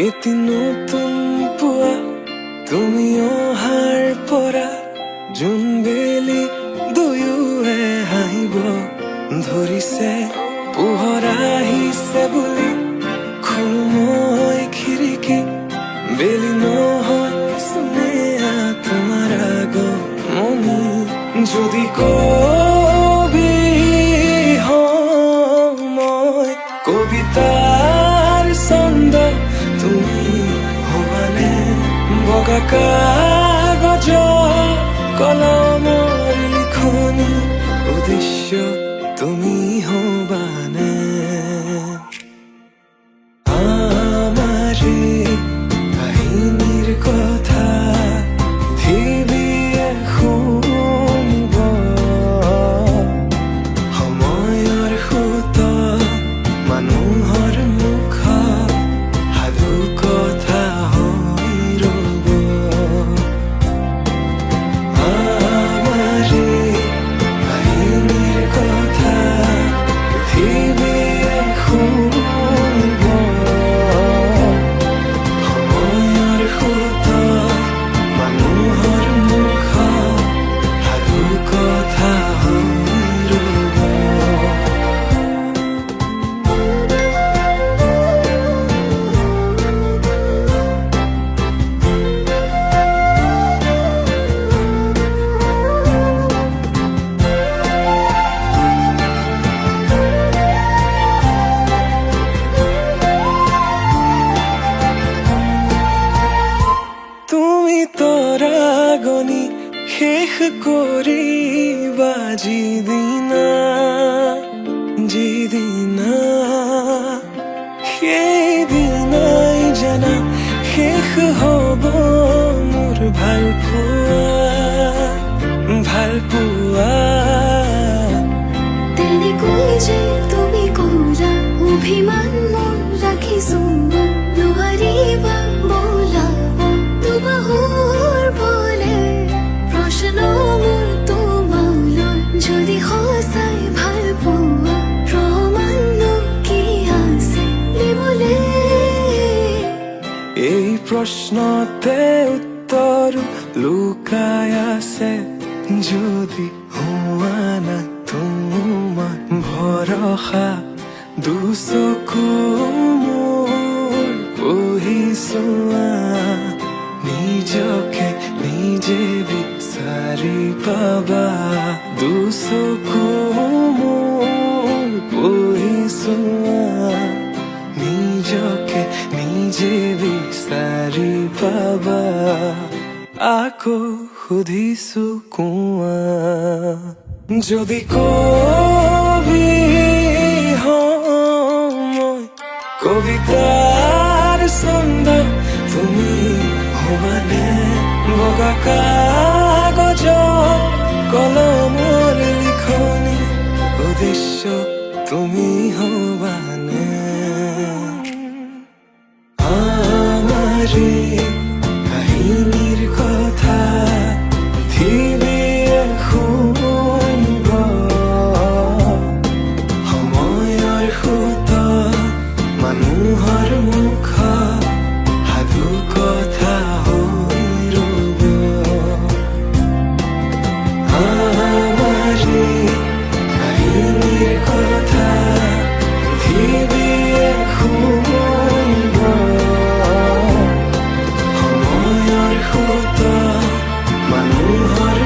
এটি নতুন পুৱা তুমি অহাৰ পৰা জোনবেলি দুয়োৱে হাঁহিব ধৰিছে। পোহৰ আহিছে বুলি খোলো মই খিৰিকী, বেলি নহয় চুনেয়া তোমাৰ আগমনি। যদি কবি হওঁ মই কবিতাৰ ছন্দ, তুমি হবানে বগা কাগজ কলমৰ লিখনি, উদ্দেশ্য তুমি হবানে আমাৰে কাহিনীৰ কথা পৃথিৱীয়ে শুনিব। সময়ৰ সোঁত মানুহৰ মুখত সাধু কথা হৈ ৰ'ব। আমাৰে কাহিনীৰ কথা পৃথিৱীয়ে শুনিব। সময়ৰ সোঁত মানুহৰ মুখত সাধু কথা হৈ ৰ'ব। তুমি তৰাগনি শেষ কৰিবা যিদিনা সেইদিনাই জানা শেষ হ'ব মোৰ ভাল পোৱা। তেনেকৈ যে তুমি কৰা অভিমান মোৰ ৰাখিছো, নোৱাৰিবা বোলাব দুবাহুৰ বলে প্ৰশ্ন মোৰ তোমালৈ। যদি সঁচাই ভাল পোৱা প্ৰমাণনো কি আছে দিবলে? এই প্ৰশ্নতে উত্তৰ লুকাই আছে, যদি হোৱা নাই তোমাৰ ভৰসা। দুচকু মোৰ পঢ়ি চোৱা, নিজকে নিজে বিচাৰি পাবা। দুচকু মোৰ পঢ়ি চোৱা, নিজকে নিজে বিচাৰি পাবা। আকৌ সুধিছো কোৱা, যদি কবি হওঁ মই কবিতাৰ ছন্দ, তুমি হবানে বগা কাগজ কলমৰ লিখনি, উদ্দেশ্য তুমি হবানে আমাৰে কাহিনীৰ কথা পৃথিৱীয়ে শুনিব। সময়ৰ সোঁত মানুহৰ মুখত সাধু কথা হৈ ৰ'ব। আমাৰে কাহিনীৰ কথা পৃথিৱীয়ে শুনিব। সময়ৰ সোঁত মানুহৰ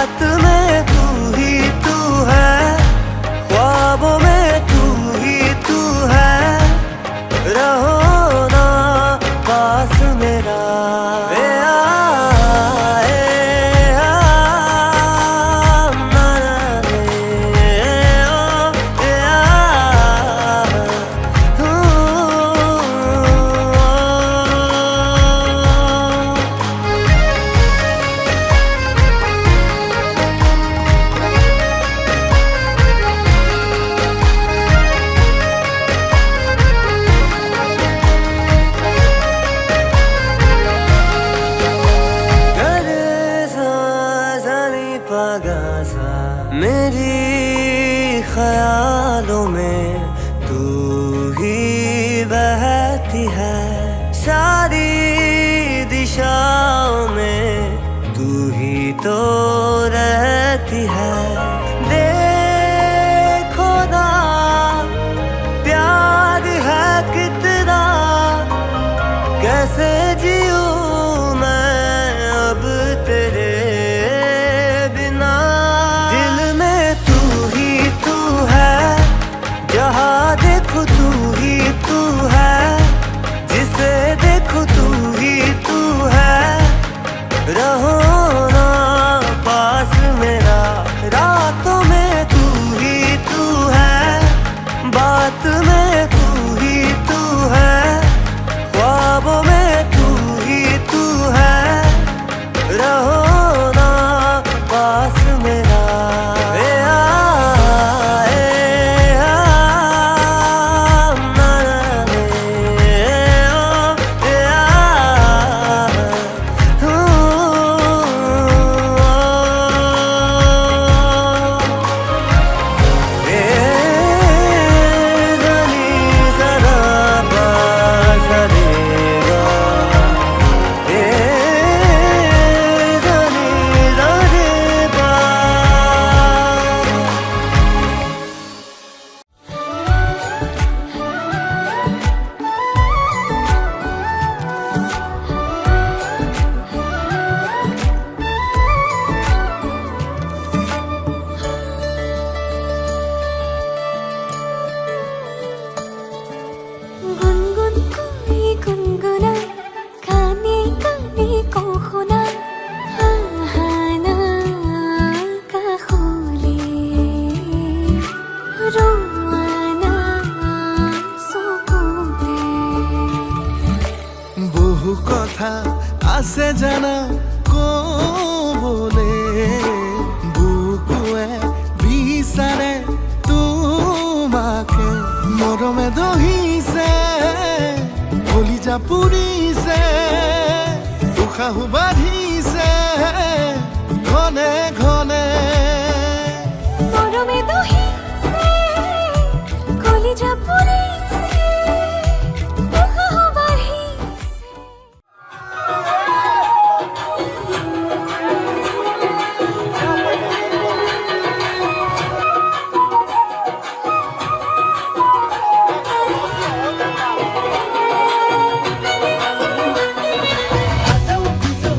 रात में तू ही तू है, ख्वाबों में तू ही तू है, रहो ना पास मेरा। ए आ, ए आ, ना रे, ओ, ए आ, हूँ। पगासा मेरी ख्यालों में तू ही बहती है, सारी दिशाओं में तू ही तो रहती है। देखो ना प्यार है कितना, कैसे जीऊं मैं अब तेरे बिना। दिल में तू ही तू है, जहाँ देखो तू ही तू है, जिसे देखो तू ही तू है, रहो ना पास मेरा। रातों में तू ही तू है, बात में तू ही तू है, ख्वाबों में तू ही तू है, रहो ना पास मेरा। ए आ, ना रे, ओ, ए आ, हूँ। ए ज़नी ज़रा पा ज़रेगा, ए ज़नी ज़रे पा। गुनगुन कोई गुनगुनाए, काने काने को खुनाए, आहाना का खोले, रोआना सुकून दे। বহু কথা আছে জানা কবলে, বুকুৱে বিচাৰে তোমাকে, মৰমে দহিছে কলিজা পুৰিছে, উশাহো বাঢ়িছে ঘনে ঘনে। মৰমে দহিছে, কলিজা পুৰিছে, উশাহ বাঢ়িছে। Azul, azul,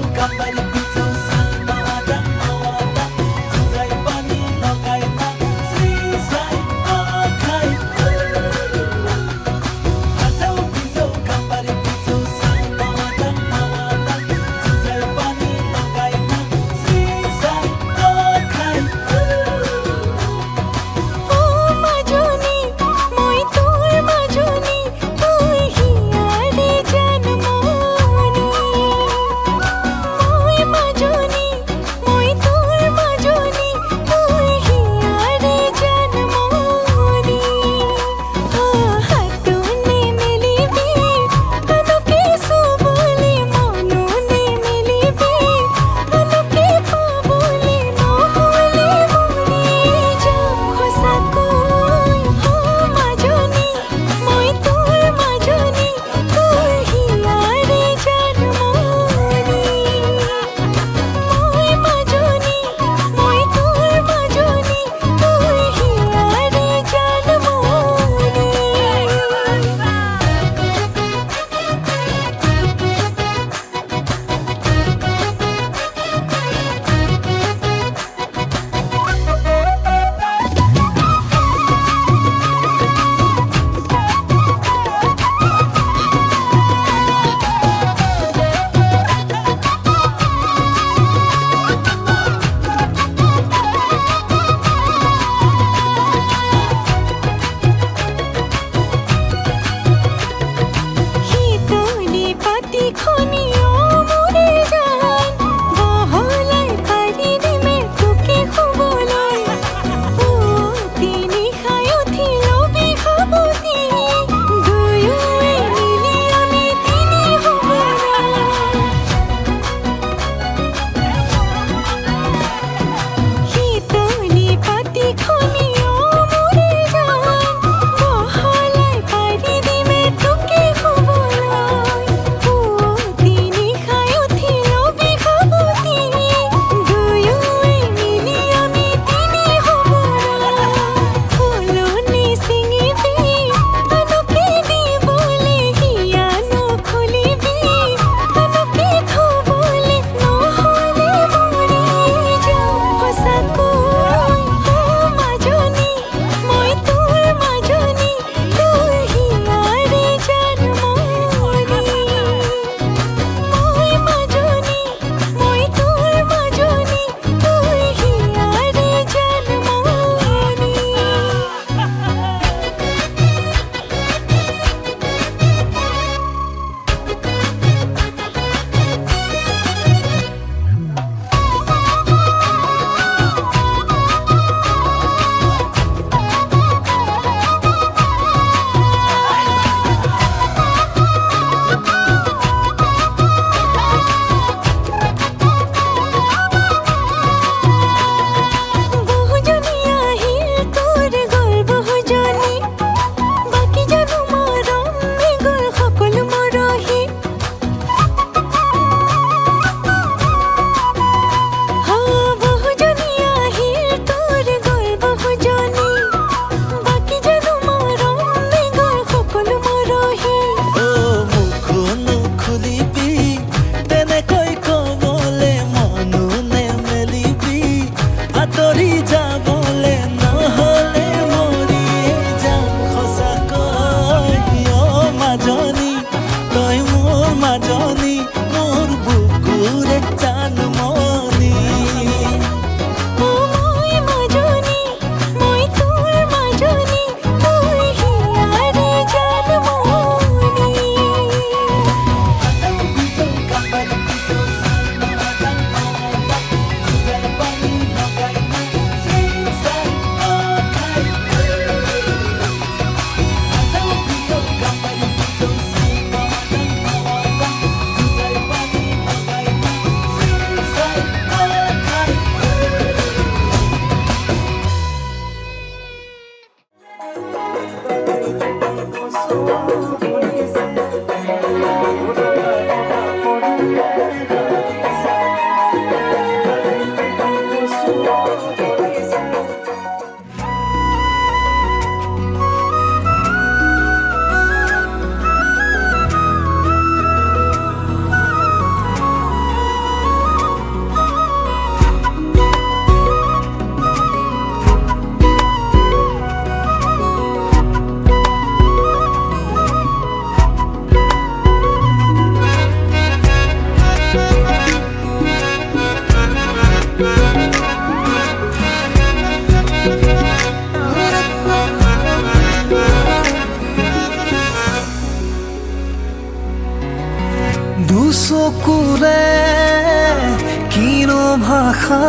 ভাষা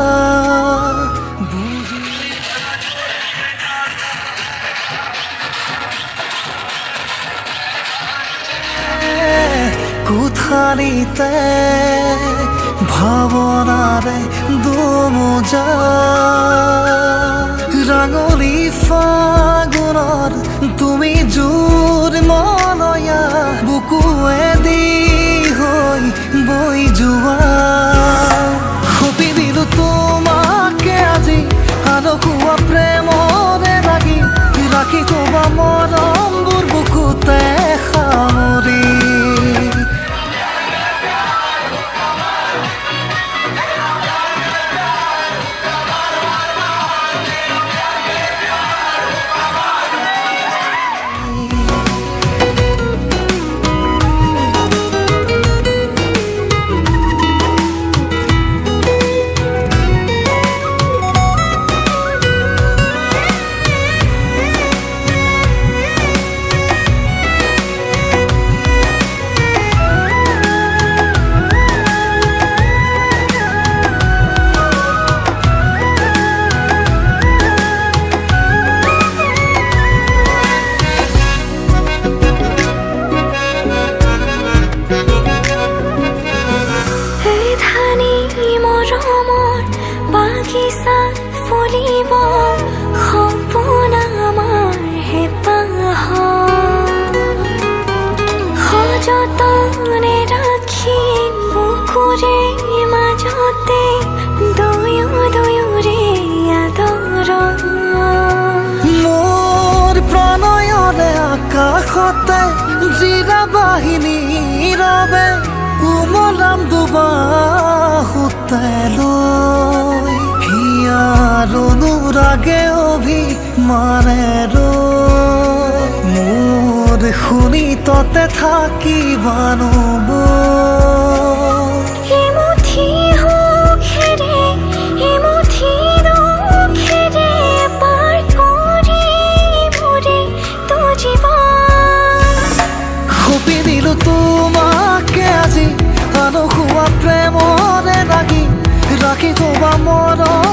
কোঠালিতে ভাৱনাৰে দুমোজা ৰাঙলী ফাগুনৰ তুমি জোৰ মলয়া বুকুৱে দি হৈ বৈ যোৱা সপি দিলো তোমাকে আজি আনকুৱা প্ৰেমৰে লাগি ৰাখি থবা মৰমবোৰ বুকুতে সামৰি বাগিচাত ফুলিব সপোন আমাৰ হেঁপাহ সযতনে ৰাখি বুকুৰে মাজতে দুয়োৰে আদৰ মোৰ প্ৰণয়ৰে আকাশতে জিৰা বাহিনী ৰবে উমলাম দুবাহুতে লৈ হিয়াৰ অনুৰাগে অভিমানে ৰৈ মোৰ শুনি ততে থাকিবানো এমুঠি সুখেৰে এমুঠি দুখেৰে পাৰ কৰিবৰে তো জীৱন সপি দিলো তোমাকে আজি আনকুৱা প্ৰেমৰে লাগি ৰাখি থবা মৰম